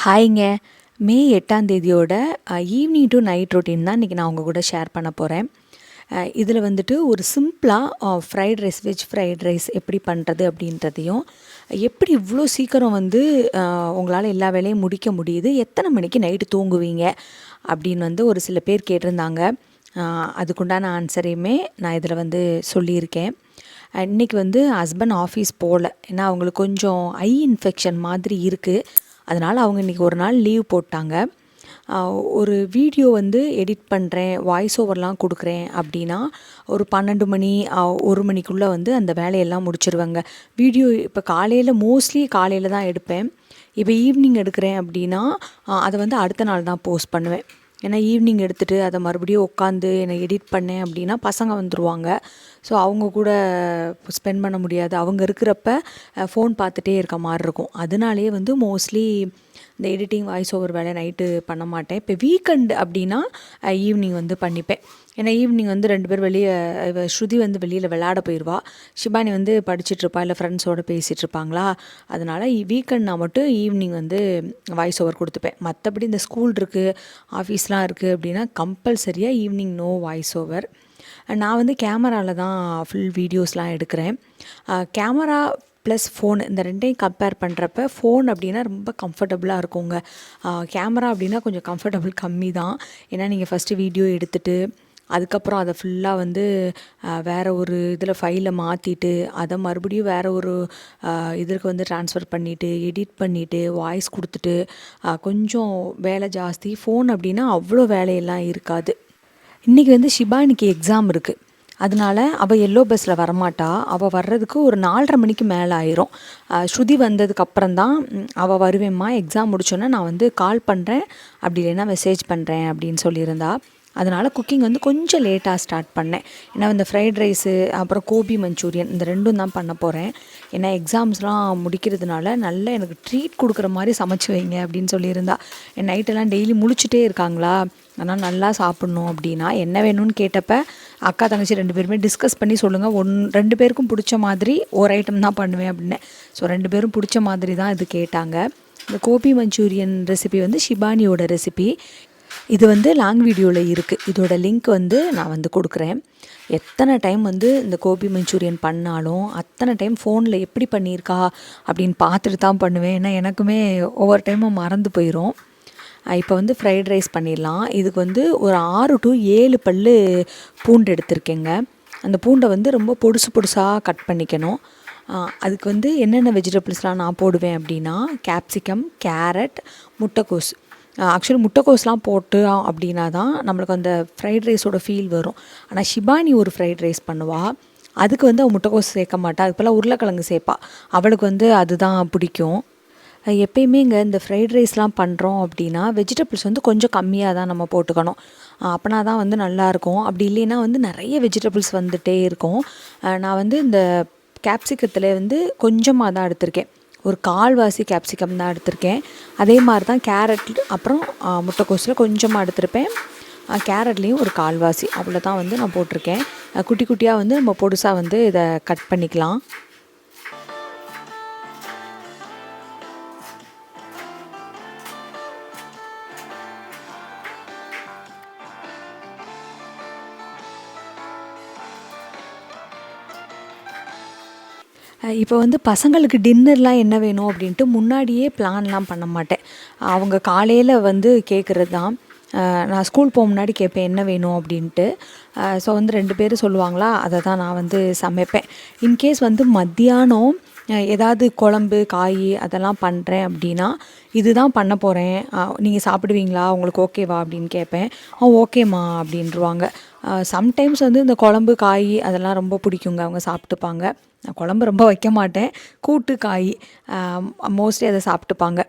ஹாய்ங்க. மே 8ஆம் தேதியோட evening to night routine தான் இன்றைக்கி நான் உங்கள் கூட ஷேர் பண்ண போகிறேன். இதில் வந்துட்டு ஒரு சிம்பிளாக fried rice, veg fried rice எப்படி பண்ணுறது அப்படின்றதையும், எப்படி இவ்வளோ சீக்கிரம் வந்து உங்களால் எல்லா வேலையும் முடிக்க முடியுது, எத்தனை மணிக்கு நைட்டு தூங்குவீங்க அப்படின்னு வந்து ஒரு சில பேர் கேட்டிருந்தாங்க. அதுக்குண்டான ஆன்சரையுமே நான் இதில் வந்து சொல்லியிருக்கேன். இன்றைக்கி வந்து ஹஸ்பண்ட் ஆஃபீஸ் போகல, ஏன்னா அவங்களுக்கு கொஞ்சம் ஐ இன்ஃபெக்ஷன் மாதிரி இருக்குது. அதனால் அவங்க இன்றைக்கி ஒரு நாள் லீவ் போட்டாங்க. ஒரு வீடியோ வந்து எடிட் பண்ணுறேன், வாய்ஸ் ஓவர்லாம் கொடுக்குறேன் அப்படின்னா ஒரு 12 மணி 1 மணிக்குள்ளே வந்து அந்த வேலையெல்லாம் முடிச்சிருவேங்க. வீடியோ இப்போ மோஸ்ட்லி காலையில் தான் எடுப்பேன். இப்போ ஈவினிங் எடுக்கிறேன் அப்படின்னா அதை வந்து அடுத்த நாள் தான் போஸ்ட் பண்ணுவேன். ஏன்னா ஈவினிங் எடுத்துகிட்டு அதை மறுபடியும் உட்காந்து என்னை எடிட் பண்ணேன் அப்படின்னா பசங்க வந்துடுவாங்க. ஸோ அவங்க கூட ஸ்பெண்ட் பண்ண முடியாது. அவங்க இருக்கிறப்ப ஃபோன் பார்த்துட்டே இருக்க மாதிரி இருக்கும். அதனாலேயே வந்து மோஸ்ட்லி இந்த எடிட்டிங், வாய்ஸ் ஓவர் வேலை நைட்டு பண்ண மாட்டேன். இப்போ வீக்கெண்ட் அப்படின்னா ஈவினிங் வந்து பண்ணிப்பேன். ஏன்னா ஈவினிங் வந்து 2 பேர் ஸ்ருதி வந்து வெளியில் விளையாட போயிடுவா, ஷிபானி வந்து படிச்சுட்ருப்பா, இல்லை ஃப்ரெண்ட்ஸோடு பேசிகிட்ருப்பாங்களா. அதனால் வீக்கெண்ட் நான் மட்டும் ஈவினிங் வந்து வாய்ஸ் ஓவர் கொடுத்துப்பேன். மற்றபடி இந்த ஸ்கூல் இருக்குது, ஆஃபீஸ்லாம் இருக்குது அப்படின்னா கம்பல்சரியாக ஈவினிங் நோ வாய்ஸ் ஓவர். நான் வந்து கேமராவில் தான் ஃபுல் வீடியோஸ்லாம் எடுக்கிறேன். கேமரா ப்ளஸ் ஃபோன் இந்த ரெண்டையும் கம்பேர் பண்ணுறப்ப ஃபோன் அப்படின்னா ரொம்ப கம்ஃபர்டபுளாக இருக்குங்க. கேமரா அப்படின்னா கொஞ்சம் கம்ஃபர்டபுள் கம்மி தான். ஏன்னா நீங்கள் ஃபஸ்ட்டு வீடியோ எடுத்துகிட்டு அதுக்கப்புறம் அதை ஃபுல்லாக வந்து வேறு ஒரு இதில் ஃபைலை மாற்றிட்டு அதை மறுபடியும் வேறு ஒரு இதற்கு வந்து ட்ரான்ஸ்ஃபர் பண்ணிவிட்டு எடிட் பண்ணிவிட்டு வாய்ஸ் கொடுத்துட்டு கொஞ்சம் வேலை ஜாஸ்தி. ஃபோன் அப்படின்னா அவ்வளோ வேலையெல்லாம் இருக்காது. இன்றைக்கி வந்து ஷிபானிக்கு எக்ஸாம் இருக்குது. அதனால் அவள் எல்லோ பஸ்ஸில் வரமாட்டா. அவள் வர்றதுக்கு ஒரு 4:30 மணிக்கு மேலே ஆயிரும். ஸ்ருதி வந்ததுக்கப்புறம் தான் அவள் வருவேம்மா, எக்ஸாம் முடிச்சோன்னே நான் வந்து கால் பண்ணுறேன், அப்படி இல்லைன்னா மெசேஜ் பண்ணுறேன் அப்படின்னு சொல்லியிருந்தா. அதனால் குக்கிங் வந்து கொஞ்சம் லேட்டாக ஸ்டார்ட் பண்ணேன். ஏன்னா இந்த ஃப்ரைட் ரைஸு அப்புறம் கோபி மஞ்சூரியன் இந்த 2ம் தான் பண்ண போகிறேன். ஏன்னா எக்ஸாம்ஸ்லாம் முடிக்கிறதுனால நல்லா எனக்கு ட்ரீட் கொடுக்குற மாதிரி சமைச்சு வைங்க அப்படின்னு சொல்லியிருந்தா. என் நைட்டெல்லாம் டெய்லி முழிச்சிட்டே இருக்காங்களா, ஆனால் நல்லா சாப்பிட்ணும் அப்படின்னா என்ன வேணும்னு கேட்டப்ப அக்கா தங்கச்சி 2 பேருமே டிஸ்கஸ் பண்ணி சொல்லுங்கள், 2 பேருக்கும் பிடிச்ச மாதிரி ஒரு ஐட்டம் தான் பண்ணுவேன் அப்படின்னு. ஸோ 2 பேரும் பிடிச்ச மாதிரி தான் இது கேட்டாங்க. இந்த கோபி மஞ்சூரியன் ரெசிபி வந்து ஷிபானியோட ரெசிபி. இது வந்து லாங் வீடியோவில் இருக்குது. இதோட லிங்க் வந்து நான் வந்து கொடுக்குறேன். எத்தனை டைம் வந்து இந்த கோபி மஞ்சூரியன் பண்ணாலும் அத்தனை டைம் ஃபோனில் எப்படி பண்ணியிருக்கா அப்படின்னு பார்த்துட்டு தான் பண்ணுவேன். ஏன்னா எனக்குமே ஒவ்வொரு டைமும் மறந்து போயிடும். இப்போ வந்து ஃப்ரைட் ரைஸ் பண்ணிடலாம். இதுக்கு வந்து ஒரு 6 to 7 பல் பூண்டு எடுத்திருக்கேங்க. அந்த பூண்டை வந்து ரொம்ப பொடுசாக கட் பண்ணிக்கணும். அதுக்கு வந்து என்னென்ன வெஜிடபிள்ஸ்லாம் நான் போடுவேன் அப்படின்னா கேப்சிகம், கேரட், முட்டைக்கோஸ். ஆக்சுவலி முட்டைக்கோஸ்லாம் போட்டு அப்படின்னா தான் நம்மளுக்கு அந்த ஃப்ரைட் ரைஸோட ஃபீல் வரும். ஆனால் ஷிபானி ஒரு ஃப்ரைட் ரைஸ் பண்ணுவாள், அதுக்கு வந்து அவள் முட்டைக்கோஸ் சேர்க்க மாட்டாள், அதுக்கு போல் உருளைக்கிழங்கு சேர்ப்பா. அவளுக்கு வந்து அதுதான் பிடிக்கும். எப்பயுமே இங்கே இந்த ஃப்ரைட் ரைஸ்லாம் பண்ணுறோம் அப்படின்னா வெஜிடபிள்ஸ் வந்து கொஞ்சம் கம்மியாக தான் நம்ம போட்டுக்கணும். அப்போனா தான் வந்து நல்லாயிருக்கும். அப்படி இல்லைன்னா வந்து நிறைய வெஜிடபிள்ஸ் வந்துகிட்டே இருக்கும். நான் வந்து இந்த கேப்சிகத்தில் வந்து கொஞ்சமாக தான் எடுத்திருக்கேன். ஒரு 1/4 கேப்சிகம் தான் எடுத்திருக்கேன். அதே மாதிரி தான் கேரட் அப்புறம் முட்டைக்கோஸில் கொஞ்சமாக எடுத்திருப்பேன். கேரட்லேயும் ஒரு 1/4 அவ்வளோ தான் வந்து நான் போட்டிருக்கேன். குட்டி குட்டியாக வந்து நம்ம பொடுசாக வந்து இதை கட் பண்ணிக்கலாம். இப்போ வந்து பசங்களுக்கு டின்னர்லாம் என்ன வேணும் அப்படின்ட்டு முன்னாடியே பிளான்லாம் பண்ண மாட்டேன். அவங்க காலையில் வந்து கேட்குறது தான். நான் ஸ்கூல் போக முன்னாடி கேட்பேன் என்ன வேணும் அப்படின்ட்டு. ஸோ வந்து 2 பேரும் சொல்லுவாங்களா, அதை தான் நான் வந்து சமைப்பேன். இன்கேஸ் வந்து மத்தியானம் ஏதாவது குழம்பு, காய் அதெல்லாம் பண்ணுறேன் அப்படின்னா இதுதான் பண்ண போகிறேன், நீங்கள் சாப்பிடுவீங்களா, உங்களுக்கு ஓகேவா அப்படின்னு கேட்பேன். ஓகேம்மா அப்படின்ருவாங்க. சம்டைம்ஸ் வந்து இந்த குழம்பு, காய் அதெல்லாம் ரொம்ப பிடிக்குங்க, அவங்க சாப்பிட்டுப்பாங்க. நான் குழம்பு ரொம்ப வைக்க மாட்டேன், கூட்டு, காய் மோஸ்ட்லி அதை சாப்பிட்டுப்பாங்க.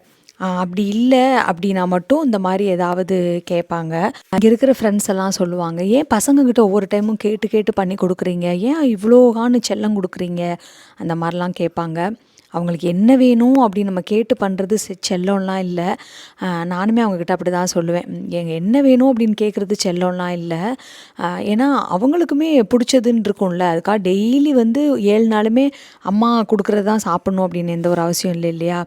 அப்படி இல்லை அப்படின்னா மட்டும் இந்த மாதிரி ஏதாவது கேட்பாங்க. அங்கே இருக்கிற ஃப்ரெண்ட்ஸ் எல்லாம் சொல்லுவாங்க, ஏன் பசங்கக்கிட்ட ஒவ்வொரு டைமும் கேட்டு கேட்டு பண்ணி கொடுக்குறீங்க, ஏன் இவ்வளோகான்னு செல்லம் கொடுக்குறீங்க, அந்த மாதிரிலாம் கேட்பாங்க. அவங்களுக்கு என்ன வேணும் அப்படின்னு நம்ம கேட்டு பண்ணுறது செல்லம்லாம் இல்லை. நானுமே அவங்கக்கிட்ட அப்படி தான் சொல்லுவேன், என்ன வேணும் அப்படின்னு கேட்குறது செல்லம்லாம் இல்லை. ஏன்னா அவங்களுக்குமே பிடிச்சதுன்னு இருக்கும்ல, அதுக்காக டெய்லி வந்து 7 நாளுமே அம்மா கொடுக்குறது தான் சாப்பிட்ணும் அப்படின்னு எந்த ஒரு அவசியம் இல்லை இல்லையா.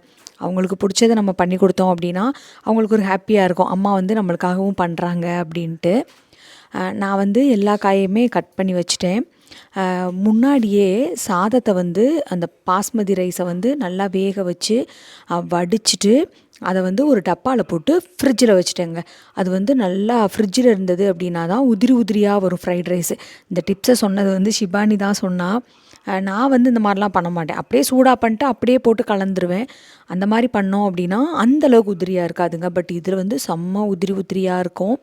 அவங்களுக்கு பிடிச்சத நம்ம பண்ணி கொடுத்தோம் அப்படின்னா அவங்களுக்கு ஒரு ஹாப்பியாக இருக்கும், அம்மா வந்து நம்மளுக்காகவும் பண்ணுறாங்க அப்படின்ட்டு. நான் வந்து எல்லா காயுமே கட் பண்ணி வச்சுட்டேன். முன்னாடியே சாதத்தை வந்து அந்த பாஸ்மதி ரைஸை வந்து நல்லா வேக வச்சு வடிச்சிட்டு அதை வந்து ஒரு டப்பாவில் போட்டு ஃப்ரிட்ஜில் வச்சுட்டேங்க. அது வந்து நல்லா ஃப்ரிட்ஜில் இருந்தது அப்படின்னா தான் உதிரி உதிரியாக வரும் ஃப்ரைட் ரைஸு. இந்த டிப்ஸை சொன்னது வந்து ஷிபானி தான் சொன்னால். நான் வந்து இந்த மாதிரிலாம் பண்ண மாட்டேன், அப்படியே சூடாக பண்ணிட்டு அப்படியே போட்டு கலந்துருவேன். அந்த மாதிரி பண்ணோம் அப்படின்னா அந்தளவுக்கு உதிரியாக இருக்காதுங்க. பட் இதில் வந்து செம்ம உதிரி உதிரியாக இருக்கும்.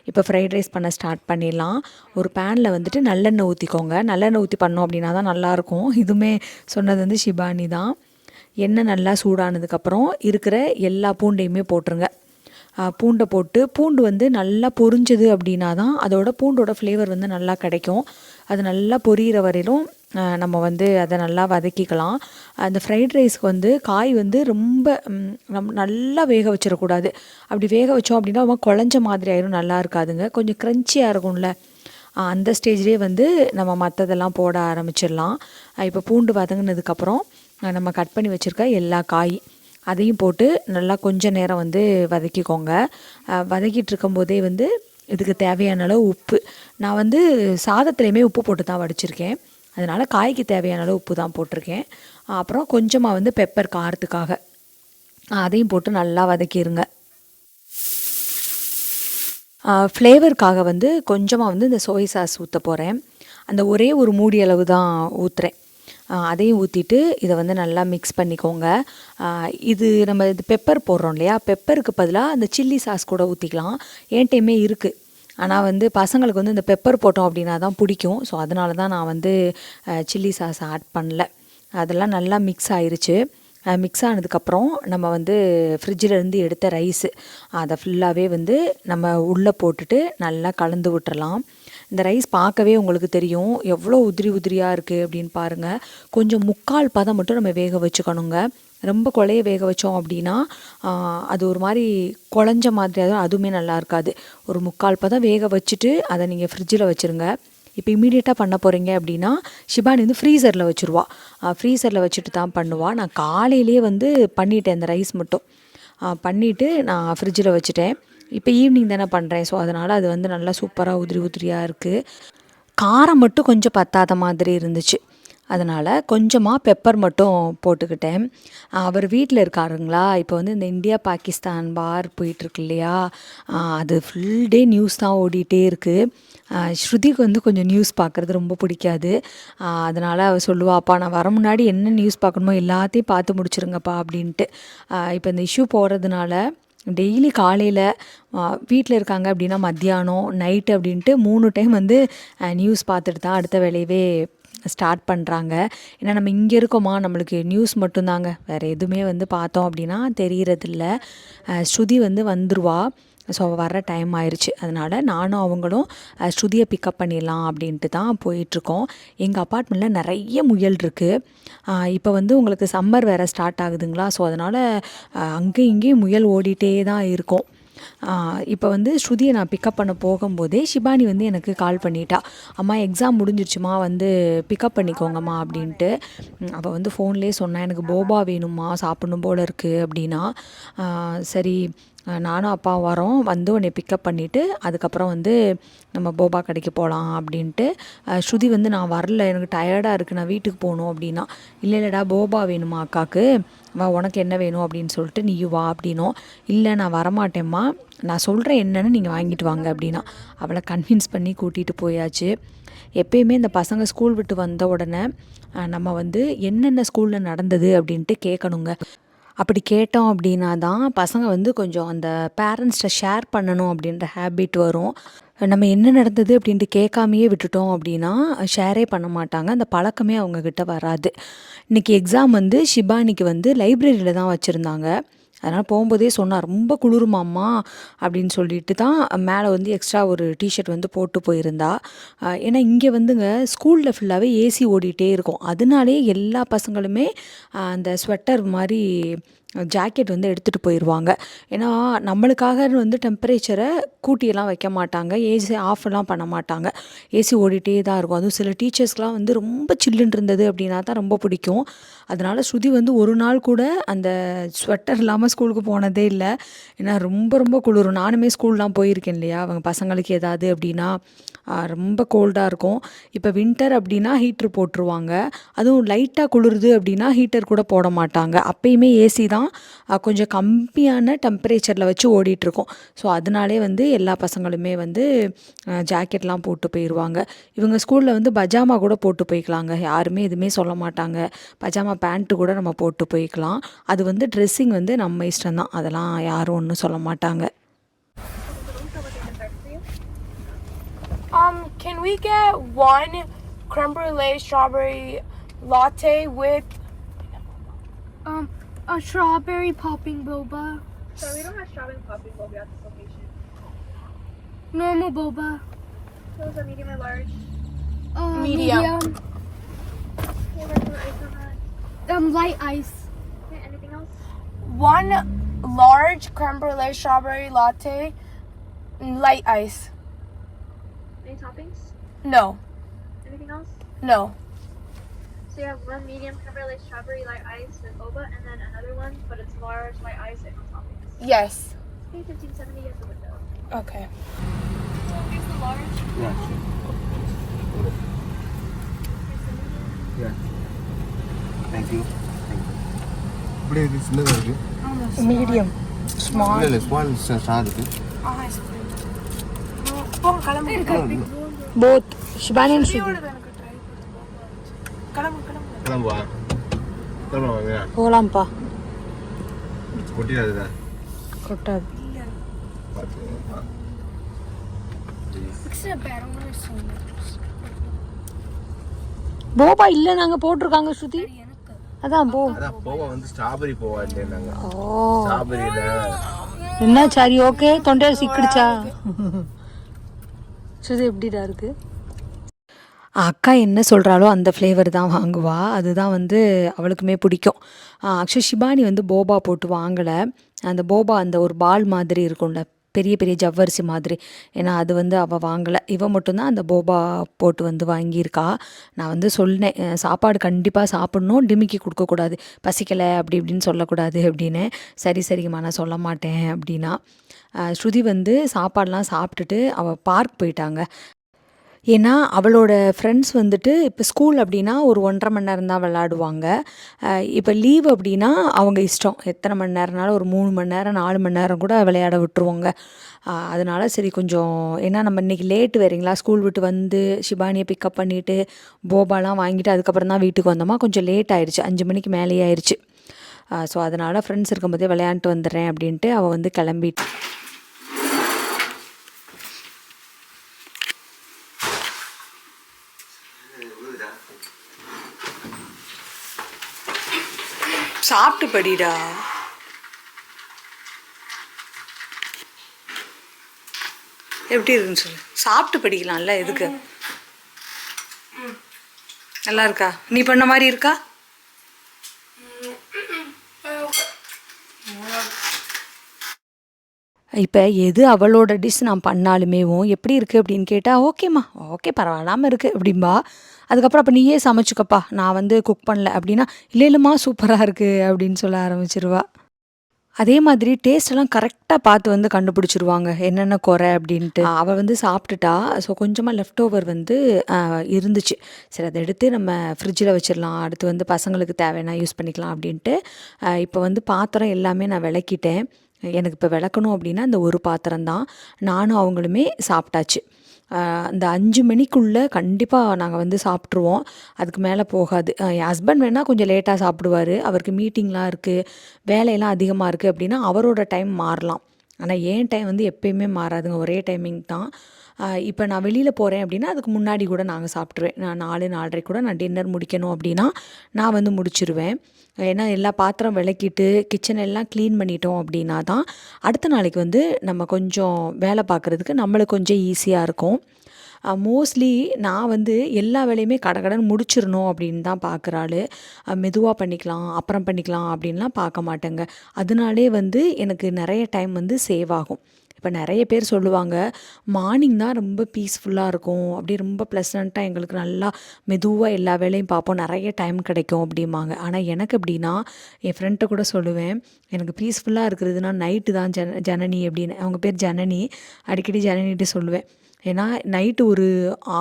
இப்போ ஃப்ரைட் ரைஸ் பண்ண ஸ்டார்ட் பண்ணிடலாம். ஒரு பேனில் வந்துட்டு நல்லெண்ணெய் ஊற்றிக்கோங்க. நல்லெண்ணெய் ஊற்றி பண்ணோம் அப்படின்னா தான் நல்லாயிருக்கும். இதுவுமே சொன்னது வந்து ஷிபானி தான். எண்ணெய் நல்லா சூடானதுக்கப்புறம் இருக்கிற எல்லா பூண்டையுமே போட்டுருங்க. பூண்டை போட்டு பூண்டு வந்து நல்லா பொரிஞ்சது அப்படின்னா தான் அதோட பூண்டோட ஃப்ளேவர் வந்து நல்லா கிடைக்கும். அது நல்லா பொரியிற வரையிலும் நம்ம வந்து அதை நல்லா வதக்கிக்கலாம். அந்த ஃப்ரைட் ரைஸ்க்கு வந்து காய் வந்து ரொம்ப நல்லா வேக வச்சிடக்கூடாது. அப்படி வேக வச்சோம் அப்படின்னா ரொம்ப குழஞ்ச மாதிரி ஆயிரும், நல்லா இருக்காதுங்க. கொஞ்சம் க்ரன்ச்சியாக இருக்கும்ல, அந்த ஸ்டேஜ்லேயே வந்து நம்ம மற்றதெல்லாம் போட ஆரம்பிச்சிடலாம். இப்போ பூண்டு வதங்கினதுக்கப்புறம் நம்ம கட் பண்ணி வச்சுருக்க எல்லா காய் அதையும் போட்டு நல்லா கொஞ்சம் நேரம் வந்து வதக்கிக்கோங்க. வதக்கிட்டு இருக்கும்போதே வந்து இதுக்கு தேவையான அளவு உப்பு, நான் வந்து சாதத்துலேயுமே உப்பு போட்டு தான் வடிச்சிருக்கேன், அதனால் காய்க்கு தேவையான அளவு உப்பு தான் போட்டிருக்கேன். அப்புறம் கொஞ்சமாக வந்து பெப்பர் காரத்துக்காக அதையும் போட்டு நல்லா வதக்கிடுங்க. ஃப்ளேவருக்காக வந்து கொஞ்சமாக வந்து இந்த சோய் சாஸ் ஊற்ற போகிறேன். அந்த ஒரே ஒரு மூடி அளவு தான் ஊற்றுறேன். அதையும் ஊற்றிட்டு இதை வந்து நல்லா மிக்ஸ் பண்ணிக்கோங்க. இது நம்ம இது பெப்பர் போடுறோம் இல்லையா, பெப்பருக்கு பதிலாக அந்த சில்லி சாஸ் கூட ஊற்றிக்கலாம். என்கிட்டயுமே இருக்குது. ஆனால் வந்து பசங்களுக்கு வந்து இந்த பெப்பர் போட்டோம் அப்படின்னா தான் பிடிக்கும். ஸோ அதனால தான் நான் வந்து சில்லி சாஸ் ஆட் பண்ணல. அதெல்லாம் நல்லா மிக்ஸ் ஆயிருச்சு. மிக்ஸ் ஆனதுக்கப்புறம் நம்ம வந்து ஃப்ரிட்ஜிலேருந்து எடுத்த ரைஸு அதை ஃபுல்லாகவே வந்து நம்ம உள்ளே போட்டுட்டு நல்லா கலந்து விட்டுறலாம். இந்த ரைஸ் பார்க்கவே உங்களுக்கு தெரியும் எவ்வளோ உதிரி உதிரியாக இருக்குது அப்படின்னு பாருங்கள். கொஞ்சம் முக்கால் பதம் மட்டும் நம்ம வேக வச்சுக்கணுங்க. ரொம்ப குழைய வேக வச்சோம் அப்படின்னா அது ஒரு மாதிரி குழஞ்ச மாதிரியாக தான், அதுவுமே நல்லா இருக்காது. ஒரு முக்கால் பதம் வேக வச்சுட்டு அதை நீங்கள் ஃப்ரிட்ஜில் வச்சுருங்க. இப்போ இமீடியட்டாக பண்ண போகிறீங்க அப்படின்னா ஷிபானி வந்து ஃப்ரீசரில் வச்சுருவா. ஃப்ரீசரில் வச்சுட்டு தான் பண்ணுவாள். நான் காலையிலேயே வந்து பண்ணிட்டேன், இந்த ரைஸ் மட்டும் பண்ணிவிட்டு நான் ஃப்ரிட்ஜில் வச்சுட்டேன். இப்போ ஈவினிங் தானே பண்ணுறேன், ஸோ அதனால் அது வந்து நல்லா சூப்பராக உதிரி உதிரியாக இருக்குது. காரம் மட்டும் கொஞ்சம் பத்தாத மாதிரி இருந்துச்சு, அதனால் கொஞ்சமாக பெப்பர் மட்டும் போட்டுக்கிட்டேன். அவர் வீட்டில் இருக்காருங்களா, இப்போ வந்து இந்த இந்தியா பாகிஸ்தான் வார் போயிட்டுருக்கு இல்லையா, அது ஃபுல் டே நியூஸ் தான் ஓடிட்டே இருக்குது. ஸ்ருதிக்கு வந்து கொஞ்சம் நியூஸ் பார்க்குறது ரொம்ப பிடிக்காது. அதனால் அவள் சொல்லுவாப்பா, நான் வர முன்னாடி என்ன நியூஸ் பார்க்கணுமோ எல்லாத்தையும் பார்த்து முடிச்சுருங்கப்பா அப்படின்ட்டு. இப்போ இந்த இஷ்யூ போகிறதுனால டெய்லி காலையில் வீட்டில் இருக்காங்க அப்படின்னா மத்தியானம் நைட்டு அப்படின்ட்டு 3 டைம் வந்து நியூஸ் பார்த்துட்டு தான் அடுத்த வேலையவே ஸ்டார்ட் பண்ணுறாங்க. ஏன்னா நம்ம இங்கே இருக்கோமா, நம்மளுக்கு நியூஸ் மட்டும்தாங்க, வேறு எதுவுமே வந்து பார்த்தோம் அப்படின்னா தெரிகிறதில்ல. ஸ்ருதி வந்து வந்துருவா. ஸோ அவள் வர்ற டைம் ஆயிடுச்சு. அதனால் நானும் அவங்களும் ஸ்ருதியை பிக்கப் பண்ணிடலாம் அப்படின்ட்டு தான் போயிட்டுருக்கோம். எங்கள் அப்பார்ட்மெண்ட்டில் நிறைய முயல் இருக்குது. இப்போ வந்து உங்களுக்கு சம்மர் வேறு ஸ்டார்ட் ஆகுதுங்களா, ஸோ அதனால் அங்கேயும் இங்கேயும் முயல் ஓடிட்டே தான் இருக்கும். இப்போ வந்து ஸ்ருதியை நான் பிக்கப் பண்ண போகும்போதே ஷிபானி வந்து எனக்கு கால் பண்ணிட்டா, அம்மா எக்ஸாம் முடிஞ்சிருச்சுமா, வந்து பிக்கப் பண்ணிக்கோங்கம்மா அப்படின்ட்டு. அவள் வந்து ஃபோன்லேயே சொன்னா, எனக்கு போபா வேணும்மா, சாப்பிடணும் போல் இருக்குது அப்படின்னா. சரி நானும் அப்பா வரோம், வந்து உன்னை பிக்கப் பண்ணிவிட்டு அதுக்கப்புறம் வந்து நம்ம போபா கடைக்கு போகலாம் அப்படின்ட்டு. ஸ்ருதி வந்து நான் வரல, எனக்கு டயர்டாக இருக்குது, நான் வீட்டுக்கு போகணும் அப்படின்னா. இல்லைடா போபா வேணுமா அக்காவுக்கு, வா உனக்கு என்ன வேணும் அப்படின்னு சொல்லிட்டு நீயும் வா அப்படின்னோம். இல்லை நான் வரமாட்டேம்மா, நான் சொல்கிறேன் என்னன்னு நீங்கள் வாங்கிட்டு வாங்க அப்படின்னா. அவளை கன்வின்ஸ் பண்ணி கூட்டிகிட்டு போயாச்சு. எப்பயுமே இந்த பசங்க ஸ்கூல் விட்டு வந்த உடனே நம்ம வந்து என்னென்ன ஸ்கூலில் நடந்தது அப்படின்ட்டு கேட்கணுங்க. அப்படி கேட்டோம் அப்படின்னா தான் பசங்க வந்து கொஞ்சம் அந்த பேரண்ட்ஸ்கிட்ட ஷேர் பண்ணணும் அப்படின்ற ஹேபிட் வரும். நம்ம என்ன நடந்தது அப்படின்ட்டு கேட்காமையே விட்டுட்டோம் அப்படின்னா ஷேரே பண்ண மாட்டாங்க, அந்த பழக்கமே அவங்கக்கிட்ட வராது. இன்றைக்கி எக்ஸாம் வந்து ஷிபானிக்கு வந்து லைப்ரரியில் தான் வச்சுருந்தாங்க. அதனால் போகும்போதே சொன்னார், ரொம்ப குளிருமாம்மா அப்படின்னு சொல்லிட்டு தான் மேலே வந்து எக்ஸ்ட்ரா ஒரு டிஷர்ட் வந்து போட்டு போயிருந்தா. ஏன்னா இங்கே வந்துங்க ஸ்கூலில் ஃபுல்லாகவே ஏசி ஓடிட்டே இருக்கும், அதனாலே எல்லா பசங்களுமே அந்த ஸ்வெட்டர் மாதிரி ஜாக்கெட் வந்து எடுத்துகிட்டு போயிடுவாங்க. ஏன்னா நம்மளுக்காக வந்து டெம்பரேச்சரை கூட்டியெல்லாம் வைக்க மாட்டாங்க, ஏசி ஆஃப்லாம் பண்ண மாட்டாங்க. ஏசி ஓடிட்டே தான் இருக்கும். அதுவும் சில டீச்சர்ஸ்க்குலாம் வந்து ரொம்ப சில்லுன்னு இருந்தது அப்படின்னா தான் ரொம்ப பிடிக்கும். அதனால் ஸ்ருதி வந்து ஒரு நாள் கூட அந்த ஸ்வெட்டர் இல்லாமல் ஸ்கூலுக்கு போனதே இல்லை. ஏன்னா ரொம்ப ரொம்ப குளிரும். நானுமே ஸ்கூல்லாம் போயிருக்கேன் இல்லையா, அவங்க பசங்களுக்கு ஏதாவது அப்படின்னா ரொம்ப கோல்டாக இருக்கும். இப்போ வின்டர் அப்படின்னா ஹீட்ரு போட்டுருவாங்க. அதுவும் லைட்டாக குளிருது அப்படின்னா ஹீட்டர் கூட போட மாட்டாங்க. அப்பயுமே ஏசி தான் கொஞ்சம் கம்மியான டெம்பரேச்சரில் வச்சு ஓடிட்டுருக்கும். ஸோ அதனாலே வந்து எல்லா பசங்களுமே வந்து ஜாக்கெட்லாம் போட்டு போயிடுவாங்க. இவங்க ஸ்கூலில் வந்து பஜாமா கூட போட்டு போய்க்கலாங்க, யாருமே எதுவுமே சொல்ல மாட்டாங்க. பஜாமா பேண்ட்டு கூட நம்ம போட்டு போய்க்கலாம். அது வந்து ட்ரெஸ்ஸிங் வந்து நம்ம இஷ்டம்தான், அதெல்லாம் யாரும் ஒன்றும் சொல்ல மாட்டாங்க. Can we get one creme brulee strawberry latte with a strawberry popping boba? So we don't have strawberry popping boba at this location. Normal boba. Those are medium or large. Medium. Okay, what's the ice on that? Light ice. Okay, anything else? One large creme brulee strawberry latte, light ice. Any toppings? No. Anything else? No. So you have one medium creme brulee strawberry light ice with boba, and then another one, but it's large light ice and no toppings. Yes. Okay, 1570 at the window. Okay. So here's the large. Yeah. Here's the medium. Yeah. Thank you. Thank you. இப்படி இது சின்னதாக இருக்கு. Medium. Small. இல்லை இல்லை small star இருக்கு. போங்க கிளம்பு. Both Shibani and ஸ்ருதி எனக்கு ட்ரை கிளம்பு. கிளம்புவா கிளம்புவா போகலாம்ப்பா. கொட்டிடாதுதா கொட்டாது. பார்த்து போபா இல்லை, நாங்கள் போட்டிருக்காங்க ஸ்ருதி. அதான் போ. அதான் போவா வந்து ஸ்ட்ராபெரி போவா இல்லைன்னாங்க. ஓ ஸ்ட்ராபெரியில் என்ன சரி ஓகே, தொண்டையில் சிக்கிடுச்சா? ஸ்ருதி எப்படிடா இருக்கு? அக்கா என்ன சொல்கிறாளோ அந்த ஃப்ளேவர் தான் வாங்குவா, அதுதான் வந்து அவளுக்குமே பிடிக்கும். ஆக்சுவலி ஷிபானி வந்து போபா போட்டு வாங்கலை. அந்த போபா அந்த ஒரு பால் மாதிரி இருக்கும்ல, பெரிய பெரிய ஜவ்வரிசி மாதிரி, ஏன்னா அது வந்து அவள் வாங்கலை. இவள் மட்டும்தான் அந்த போபா போட்டு வந்து வாங்கியிருக்கா. நான் வந்து சொன்னேன், சாப்பாடு கண்டிப்பாக சாப்பிட்ணும், டிமிக்கி கொடுக்கக்கூடாது, பசிக்கலை அப்படி இப்படின்னு சொல்லக்கூடாது அப்படின்னு. சரிம்மா நான் சொல்ல மாட்டேன் அப்படின்னா. ஸ்ருதி வந்து சாப்பாடெலாம் சாப்பிட்டுட்டு அவள் பார்க் போயிட்டாங்க. ஏன்னா அவளோட ஃப்ரெண்ட்ஸ் வந்துட்டு இப்போ ஸ்கூல் அப்படின்னா ஒரு 1.5 மணி நேரம் தான் விளாடுவாங்க. இப்போ லீவ் அப்படின்னா அவங்க இஷ்டம், எத்தனை மணி நேரம்னாலும் ஒரு 3 மணி நேரம் 4 மணி நேரம் கூட விளையாட விட்டுருவோங்க. அதனால சரி கொஞ்சம், ஏன்னா நம்ம இன்றைக்கி லேட்டு வேறீங்களா, ஸ்கூல் விட்டு வந்து ஷிபானியை பிக்கப் பண்ணிவிட்டு போபாலாம் வாங்கிட்டு அதுக்கப்புறம் தான் வீட்டுக்கு வந்தோமா, கொஞ்சம் லேட் ஆயிடுச்சு, 5 மணிக்கு மேலேயே ஆயிடுச்சு. ஸோ அதனால் ஃப்ரெண்ட்ஸ் இருக்கும்போதே விளையாண்டுட்டு வந்துடுறேன் அப்படின்ட்டு அவள் வந்து கிளம்பிட்டு. சாப்பிட்டு படிடா. எப்படி இருக்குன்னு சொல்லு, சாப்பிட்டு படிக்கலாம்ல, எதுக்கு? நல்லா இருக்கா? நீ பண்ண மாதிரி இருக்கா? இப்போ எது அவளோட டிஷ் நான் பண்ணாலுமேவும் எப்படி இருக்குது அப்படின்னு கேட்டால் ஓகேம்மா ஓகே பரவாயில்லாமல் இருக்குது அப்படின்பா. அதுக்கப்புறம் அப்போ நீயே சமைச்சுக்கப்பா, நான் வந்து குக் பண்ணல அப்படின்னா இல்லைம்மா சூப்பராக இருக்குது அப்படின்னு சொல்ல ஆரம்பிச்சிருவா. அதே மாதிரி டேஸ்ட்டெல்லாம் கரெக்டாக பார்த்து வந்து கண்டுபிடிச்சிருவாங்க என்னென்ன குறை அப்படின்ட்டு. அவள் வந்து சாப்பிட்டுட்டா. ஸோ கொஞ்சமாக லெஃப்ட் ஓவர் வந்து இருந்துச்சு. சரி அதை எடுத்து நம்ம ஃப்ரிட்ஜில் வச்சிடலாம், அடுத்து வந்து பசங்களுக்கு தேவைன்னா யூஸ் பண்ணிக்கலாம் அப்படின்ட்டு. இப்போ வந்து பாத்திரம் எல்லாமே நான் விளக்கிட்டேன். எனக்கு இப்போ விளக்கணும் அப்படின்னா இந்த ஒரு பாத்திரம்தான். நானும் அவங்களுமே சாப்பிட்டாச்சு. அந்த 5 மணிக்குள்ளே கண்டிப்பாக நாங்கள் வந்து சாப்பிட்ருவோம், அதுக்கு மேலே போகாது. என் ஹஸ்பண்ட் வேணால் கொஞ்சம் லேட்டாக சாப்பிடுவார், அவருக்கு மீட்டிங்லாம் இருக்குது, வேலையெல்லாம் அதிகமாக இருக்குது அப்படின்னா அவரோட டைம் மாறலாம். ஆனால் என் டைம் வந்து எப்பயுமே மாறாதுங்க, ஒரே டைமிங் தான். இப்போ நான் வெளியில் போகிறேன் அப்படின்னா அதுக்கு முன்னாடி கூட நாங்கள் சாப்பிட்ருவேன். நான் 4-4:30 கூட நான் டின்னர் முடிக்கணும் அப்படின்னா நான் வந்து முடிச்சிருவேன். ஏன்னா எல்லா பாத்திரம் விளக்கிட்டு கிச்சன் எல்லாம் க்ளீன் பண்ணிட்டோம் அப்படின்னா தான் அடுத்த நாளைக்கு வந்து நம்ம கொஞ்சம் வேலை பார்க்குறதுக்கு நம்மளுக்கு கொஞ்சம் ஈஸியாக இருக்கும். மோஸ்ட்லி நான் வந்து எல்லா வேலையுமே கடகடன்னு முடிச்சிடணும் அப்படின்னு தான் பார்க்குற ஆள். மெதுவாக பண்ணிக்கலாம், அப்புறம் பண்ணிக்கலாம் அப்படின்லாம் பார்க்க மாட்டேங்க. அதனாலே வந்து எனக்கு நிறைய டைம் வந்து சேவ் ஆகும். இப்போ நிறைய பேர் சொல்லுவாங்க, மார்னிங் தான் ரொம்ப பீஸ்ஃபுல்லாக இருக்கும், அப்படியே ரொம்ப ப்ளசண்ட்டாக எங்களுக்கு நல்லா மெதுவாக எல்லா வேலையும் பார்ப்போம், நிறைய டைம் கிடைக்கும் அப்படிம்பாங்க. ஆனால் எனக்கு எப்படின்னா, என் ஃப்ரெண்ட்ட கூட சொல்லுவேன், எனக்கு பீஸ்ஃபுல்லாக இருக்கிறதுனா நைட்டு தான் ஜனனி அப்படின்னு. அவங்க பேர் ஜனனி. அடிக்கடி ஜனனிகிட்ட சொல்லுவேன். ஏன்னா நைட்டு ஒரு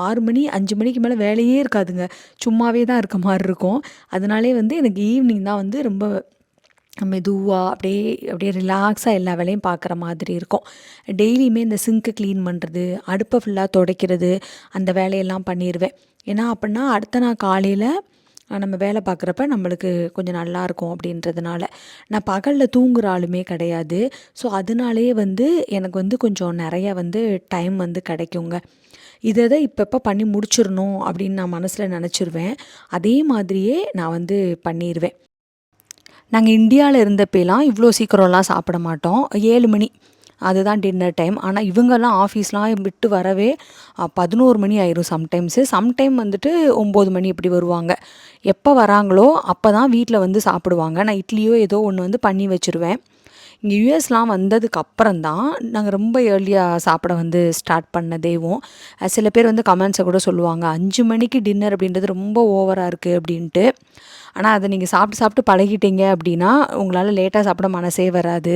6 மணி 5 மணிக்கு மேலே வேலையே இருக்காதுங்க. சும்மாவே தான் இருக்க மாரி இருக்கும். அதனாலே வந்து எனக்கு ஈவினிங் தான் வந்து ரொம்ப மெதுவாக அப்படியே அப்படியே ரிலாக்ஸாக எல்லா வேலையும் பார்க்குற மாதிரி இருக்கும். டெய்லியுமே இந்த சிங்க்கை க்ளீன் பண்ணுறது, அடுப்பை ஃபுல்லாக துடைக்கிறது, அந்த வேலையெல்லாம் பண்ணிடுவேன். ஏன்னா அப்படின்னா அடுத்த நாள் காலையில் நம்ம வேலை பார்க்குறப்ப நம்மளுக்கு கொஞ்சம் நல்லாயிருக்கும் அப்படின்றதுனால. நான் பகலில் தூங்குற ஆளுமே கிடையாது. ஸோ அதனாலேயே வந்து எனக்கு வந்து கொஞ்சம் நிறையா வந்து டைம் வந்து கிடைக்குங்க. இதை தான் இப்பப்போ பண்ணி முடிச்சிடணும் அப்படின்னு நான் மனசில் நினச்சிருவேன். அதே மாதிரியே நான் வந்து பண்ணிடுவேன். நாங்கள் இந்தியாவில் இருந்தப்பெல்லாம் இவ்வளோ சீக்கிரம்லாம் சாப்பிட மாட்டோம். 7 மணி அதுதான் டின்னர் டைம். ஆனால் இவங்கெல்லாம் ஆஃபீஸ்லாம் விட்டு வரவே 11 மணி ஆயிரும் சம்டைம்ஸு. சம்டைம் வந்துட்டு 9 மணி இப்படி வருவாங்க. எப்போ வராங்களோ அப்போ தான் வீட்டில் வந்து சாப்பிடுவாங்க. நான் இட்லியோ ஏதோ ஒன்று வந்து பண்ணி வச்சுருவேன். இங்கே யுஎஸ்லாம் வந்ததுக்கு அப்புறம் தான் நாங்கள் ரொம்ப ஏர்லியாக சாப்பிட வந்து ஸ்டார்ட் பண்ணதேவும். சில பேர் வந்து கமெண்ட்ஸை கூட சொல்லுவாங்க, 5 மணிக்கு டின்னர் அப்படின்றது ரொம்ப ஓவராக இருக்குது அப்படின்ட்டு. ஆனால் அதை நீங்கள் சாப்பிட்டு சாப்பிட்டு பழகிட்டீங்க அப்படின்னா உங்களால் லேட்டாக சாப்பிட மனசே வராது.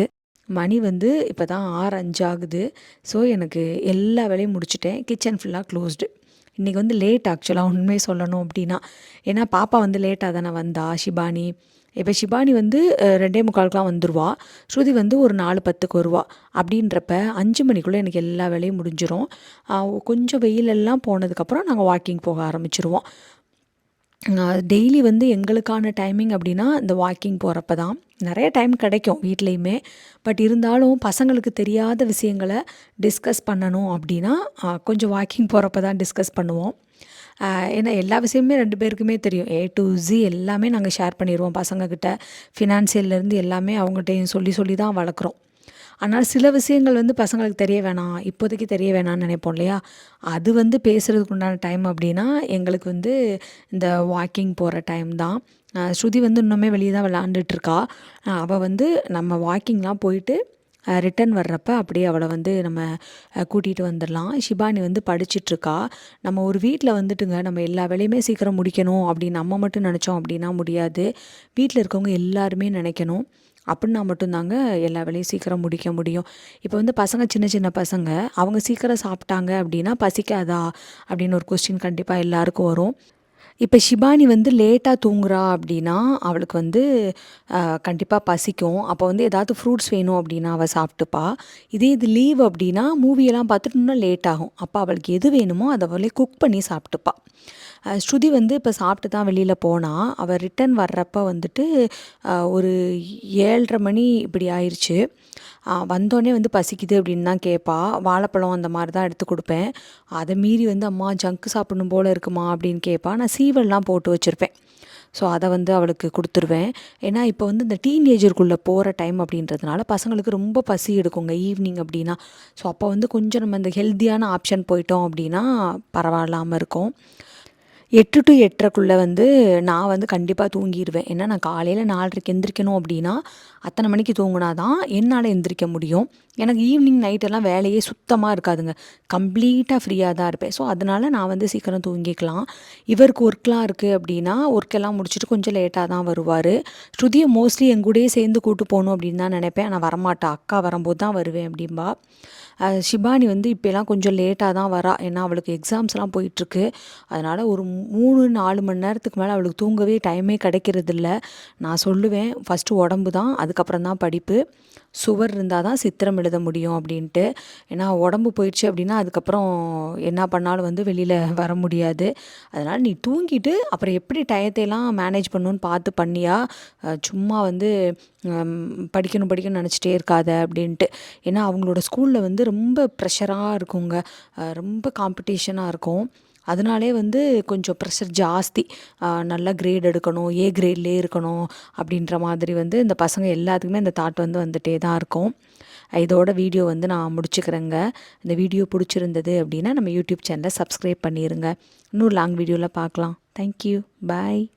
மணி வந்து இப்போ தான் 6:05 ஆகுது. ஸோ எனக்கு எல்லா வேலையும் முடிச்சுட்டேன். கிச்சன் ஃபுல்லாக க்ளோஸ்டு. இன்றைக்கி வந்து லேட் ஆக்சுவலாக உண்மையை சொல்லணும் அப்படின்னா. ஏன்னா பாப்பா வந்து லேட்டாக தானே வந்தா ஷிபானி. இப்போ ஷிபானி வந்து 2:45க்குலாம் வந்துடுவா. ஸ்ருதி வந்து ஒரு 4:10க்கு வருவா. அப்படின்றப்ப 5 மணிக்குள்ளே எனக்கு எல்லா வேலையும் முடிஞ்சிடும். கொஞ்சம் வெயிலெல்லாம் போனதுக்கப்புறம் நாங்கள் வாக்கிங் போக ஆரம்பிச்சிருவோம். டெய்லி வந்து எங்களுக்கான டைமிங் அப்படின்னா இந்த வாக்கிங் போகிறப்ப தான். நிறைய டைம் கிடைக்கும் வீட்லேயுமே. பட் இருந்தாலும் பசங்களுக்கு தெரியாத விஷயங்களை டிஸ்கஸ் பண்ணணும் அப்படின்னா கொஞ்சம் வாக்கிங் போகிறப்ப தான் டிஸ்கஸ் பண்ணுவோம். ஏன்னா எல்லா விஷயமுமே 2 பேருக்குமே தெரியும். A to Z எல்லாமே நாங்கள் ஷேர் பண்ணிடுவோம் பசங்கக்கிட்ட. ஃபினான்சியல்லேருந்து எல்லாமே அவங்ககிட்டையும் சொல்லி சொல்லி தான் வளர்க்குறோம். ஆனால் சில விஷயங்கள் வந்து பசங்களுக்கு தெரிய வேணாம், இப்போதைக்கு தெரிய வேணாம்னு நினைப்போம் இல்லையா? அது வந்து பேசுகிறதுக்கு உண்டான டைம் அப்படின்னா எங்களுக்கு வந்து இந்த வாக்கிங் போகிற டைம் தான். ஸ்ருதி வந்து இன்னுமே வெளியே தான் விளாண்டுட்ருக்கா. அவள் வந்து நம்ம வாக்கிங்லாம் போயிட்டு ரிட்டன் வர்றப்ப அப்படியே அவளை வந்து நம்ம கூட்டிகிட்டு வந்துடலாம். ஷிபானி வந்து படிச்சிட்ருக்கா. நம்ம ஒரு வீட்டில் வந்துட்டுங்க நம்ம எல்லா வேலையுமே சீக்கிரம் முடிக்கணும் அப்படின்னு நம்ம மட்டும் நினச்சோம் அப்படின்னா முடியாது. வீட்டில் இருக்கவங்க எல்லாருமே நினைக்கணும். அப்படின்னா மட்டும்தாங்க எல்லா வேலையும் சீக்கிரம் முடிக்க முடியும். இப்போ வந்து பசங்க சின்ன சின்ன பசங்க, அவங்க சீக்கிரம் சாப்பிட்டாங்க அப்படின்னா பசிக்காதா அப்படின்னு ஒரு கொஸ்டின் கண்டிப்பாக எல்லாருக்கும் வரும். இப்போ ஷிபானி வந்து லேட்டாக தூங்குறா அப்படின்னா அவளுக்கு வந்து கண்டிப்பாக பசிக்கும். அப்போ வந்து ஏதாவது ஃப்ரூட்ஸ் வேணும் அப்படின்னா அவள் சாப்பிட்டுப்பா. இதே இது லீவ் அப்படின்னா மூவியெல்லாம் பார்த்துட்டு இன்னும் லேட் ஆகும். அப்போ அவளுக்கு எது வேணுமோ அதை அவளே குக் பண்ணி சாப்பிட்டுப்பா. ஸ்ருதி வந்து இப்போ சாப்பிட்டு தான் வெளியில் போனா. அவள் ரிட்டன் வர்றப்போ வந்துட்டு ஒரு 7:30 மணி இப்படி ஆயிடுச்சு. வந்தோடனே வந்து பசிக்குது அப்படின்னு தான் கேட்பா. வாழைப்பழம் அந்த மாதிரி தான் எடுத்து கொடுப்பேன். அதை மீறி வந்து அம்மா ஜங்க்கு சாப்பிடணும் போல் இருக்குமா அப்படின்னு கேட்பா. நான் சீவல்லாம் போட்டு வச்சுருப்பேன். ஸோ அதை வந்து அவளுக்கு கொடுத்துருவேன். ஏன்னா இப்போ வந்து இந்த டீனேஜருக்குள்ளே போகிற டைம் அப்படின்றதுனால பசங்களுக்கு ரொம்ப பசி எடுக்குங்க ஈவினிங் அப்படின்னா. ஸோ அப்போ வந்து கொஞ்சம் நம்ம இந்த ஹெல்த்தியான ஆப்ஷன் போயிட்டோம் அப்படின்னா பரவாயில்லாமல் இருக்கும். 8 to 8:30க்குள்ளே வந்து நான் வந்து கண்டிப்பாக தூங்கிடுவேன். ஏன்னா நான் காலையில் 4:30க்கு எந்திரிக்கணும் அப்படின்னா அத்தனை மணிக்கு தூங்கினா தான் என்னால் எந்திரிக்க முடியும். எனக்கு ஈவினிங் நைட்டெல்லாம் வேலையே சுத்தமாக இருக்காதுங்க. கம்ப்ளீட்டாக ஃப்ரீயாக தான் இருப்பேன். ஸோ அதனால் நான் வந்து சீக்கிரம் தூங்கிக்கலாம். இவருக்கு ஒர்க்லாம் இருக்குது அப்படின்னா ஒர்க்கெல்லாம் முடிச்சுட்டு கொஞ்சம் லேட்டாக தான் வருவார். ஸ்ருதியை மோஸ்ட்லி என் கூடயே சேர்ந்து கூட்டு போகணும் அப்படின்னு தான் நினைப்பேன். ஆனால் வரமாட்டா, அக்கா வரும்போது தான் வருவேன் அப்படின்பா. ஷிபானி வந்து இப்போலாம் கொஞ்சம் லேட்டாக தான் வரா. ஏன்னா அவளுக்கு எக்ஸாம்ஸ்லாம் போயிட்டுருக்கு. அதனால் ஒரு 3-4 மணி நேரத்துக்கு மேலே அவளுக்கு தூங்கவே டைமே கிடைக்கிறதில்ல. நான் சொல்லுவேன், ஃபஸ்ட்டு உடம்பு தான், அதுக்கப்புறம் தான் படிப்பு. சுவர் இருந்தால் தான் சித்திரம் எழுத முடியும் அப்படின்ட்டு. ஏன்னா உடம்பு போயிடுச்சு அப்படின்னா அதுக்கப்புறம் என்ன பண்ணாலும் வந்து வெளியில் வர முடியாது. அதனால் நீ தூங்கிட்டு அப்புறம் எப்படி டயத்தையெல்லாம் மேனேஜ் பண்ணணுன்னு பார்த்து பண்ணியா, சும்மா வந்து படிக்கணும்னு நினச்சிட்டே இருக்காத அப்படின்ட்டு. ஏன்னா அவங்களோட ஸ்கூலில் வந்து ரொம்ப ப்ரெஷராக இருக்குங்க. ரொம்ப காம்படிஷனாக இருக்கும். அதனாலே வந்து கொஞ்சம் ப்ரெஷர் ஜாஸ்தி. நல்ல கிரேட் எடுக்கணும், ஏ கிரேட்லேயே இருக்கணும் அப்படின்ற மாதிரி வந்து இந்த பசங்க எல்லாத்துக்குமே இந்த தாட் வந்து வந்துகிட்டே தான் இருக்கும். இதோட வீடியோ வந்து நான் முடிச்சுக்கிறேங்க. இந்த வீடியோ பிடிச்சிருந்தது அப்படின்னா நம்ம யூடியூப் சேனலை சப்ஸ்கிரைப் பண்ணிடுங்க. இன்னும் லாங் வீடியோவில் பார்க்கலாம். தேங்க்யூ. பாய்.